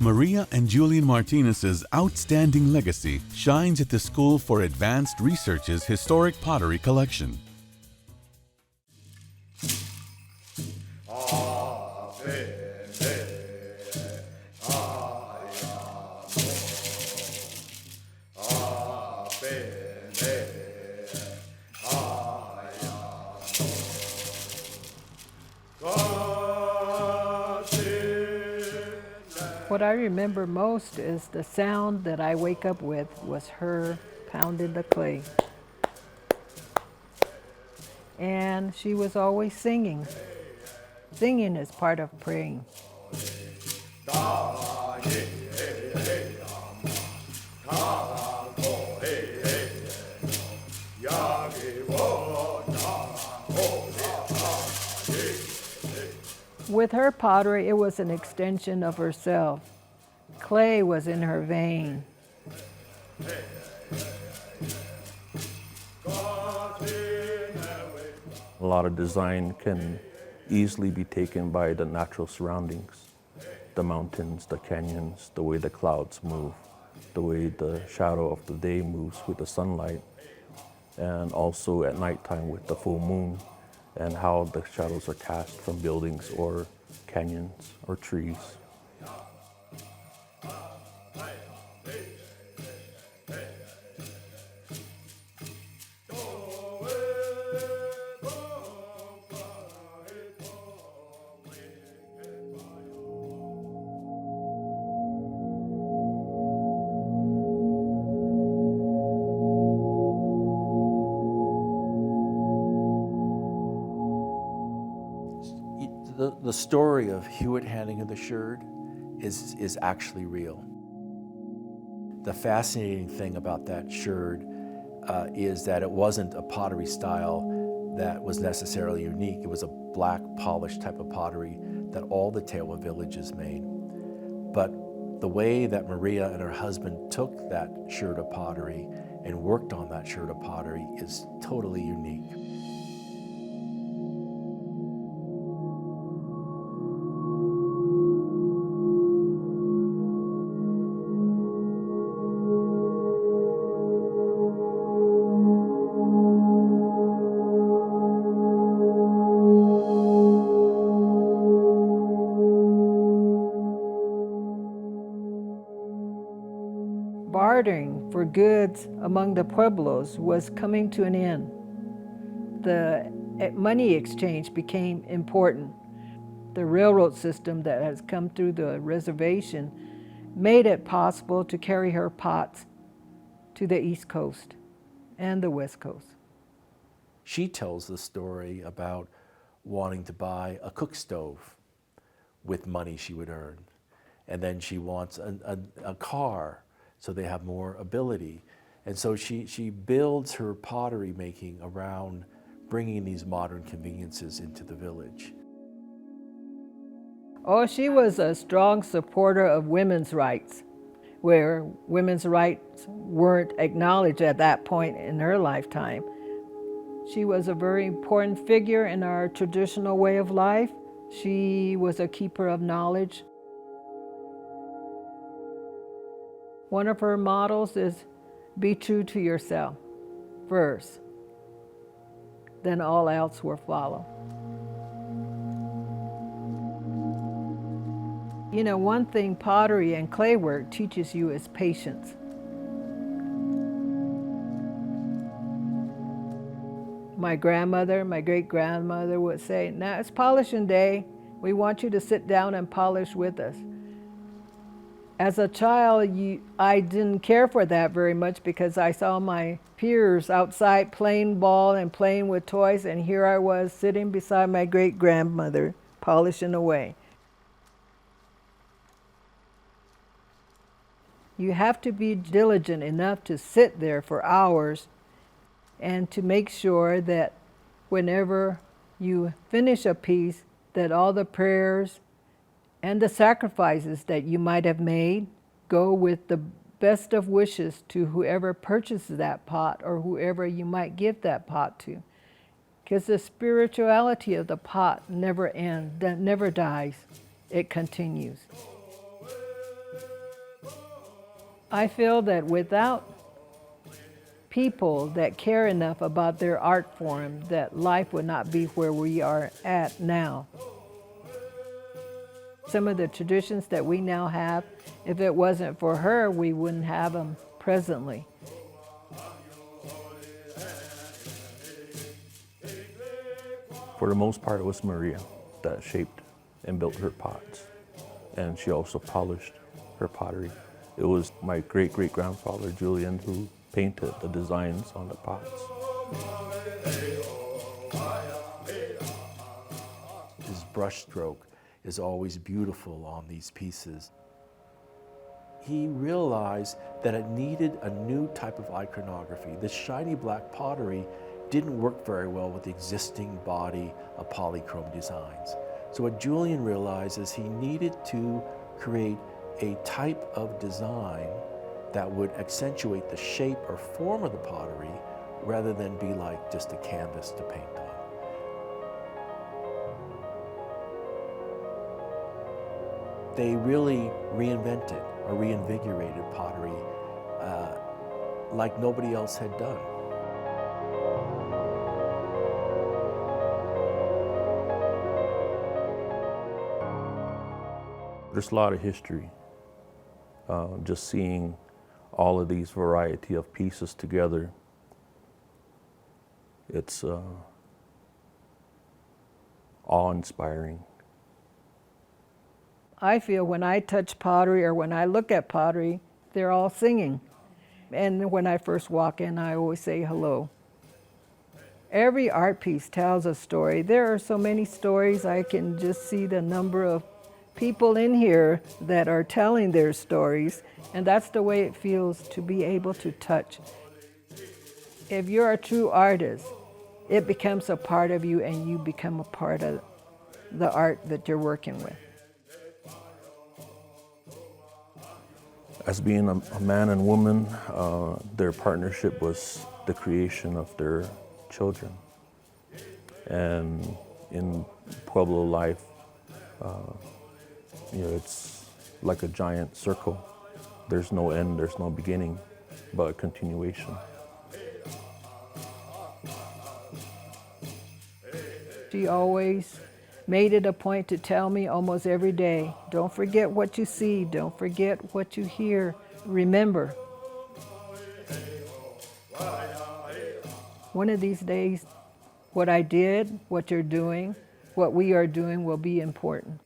Maria and Julian Martinez's outstanding legacy shines at the School for Advanced Research's historic pottery collection. What I remember most is the sound that I wake up with was her pounding the clay. And she was always singing. Singing is part of praying. With her pottery, it was an extension of herself. Clay was in her vein. A lot of design can easily be taken by the natural surroundings. The mountains, the canyons, the way the clouds move, the way the shadow of the day moves with the sunlight, and also at nighttime with the full moon, and how the shadows are cast from buildings or canyons or trees. The story of Hewitt handing her the sherd is actually real. The fascinating thing about that sherd is that it wasn't a pottery style that was necessarily unique. It was a black polished type of pottery that all the Tewa villages made. But the way that Maria and her husband took that sherd of pottery and worked on that sherd of pottery is totally unique. Bartering for goods among the pueblos was coming to an end. The money exchange became important. The railroad system that has come through the reservation made it possible to carry her pots to the East Coast and the West Coast. She tells the story about wanting to buy a cook stove with money she would earn. And then she wants a car so they have more ability. And so she builds her pottery making around bringing these modern conveniences into the village. Oh, she was a strong supporter of women's rights, where women's rights weren't acknowledged at that point in her lifetime. She was a very important figure in our traditional way of life. She was a keeper of knowledge. One of her models is be true to yourself first, then all else will follow. You know, one thing pottery and clay work teaches you is patience. My grandmother, my great-grandmother would say, now it's polishing day. We want you to sit down and polish with us. As a child, I didn't care for that very much because I saw my peers outside playing ball and playing with toys, and here I was sitting beside my great-grandmother, polishing away. You have to be diligent enough to sit there for hours and to make sure that whenever you finish a piece, that all the prayers and the sacrifices that you might have made go with the best of wishes to whoever purchases that pot or whoever you might give that pot to. Because the spirituality of the pot never ends, that never dies. It continues. I feel that without people that care enough about their art form, that life would not be where we are at now. Some of the traditions that we now have, if it wasn't for her, we wouldn't have them presently. For the most part, it was Maria that shaped and built her pots. And she also polished her pottery. It was my great-great-grandfather, Julian, who painted the designs on the pots. His brushstroke is always beautiful on these pieces. He realized that it needed a new type of iconography. The shiny black pottery didn't work very well with the existing body of polychrome designs. So what Julian realized is he needed to create a type of design that would accentuate the shape or form of the pottery rather than be like just a canvas to paint on. They really reinvented or reinvigorated pottery like nobody else had done. There's a lot of history. Just seeing all of these variety of pieces together, it's awe-inspiring. I feel when I touch pottery or when I look at pottery, they're all singing. And when I first walk in, I always say hello. Every art piece tells a story. There are so many stories. I can just see the number of people in here that are telling their stories, and that's the way it feels to be able to touch. If you're a true artist, it becomes a part of you and you become a part of the art that you're working with. As being a man and woman, their partnership was the creation of their children. And in Pueblo life, it's like a giant circle. There's no end, there's no beginning, but a continuation. She always made it a point to tell me almost every day, don't forget what you see, don't forget what you hear, remember. One of these days, what I did, what you're doing, what we are doing will be important.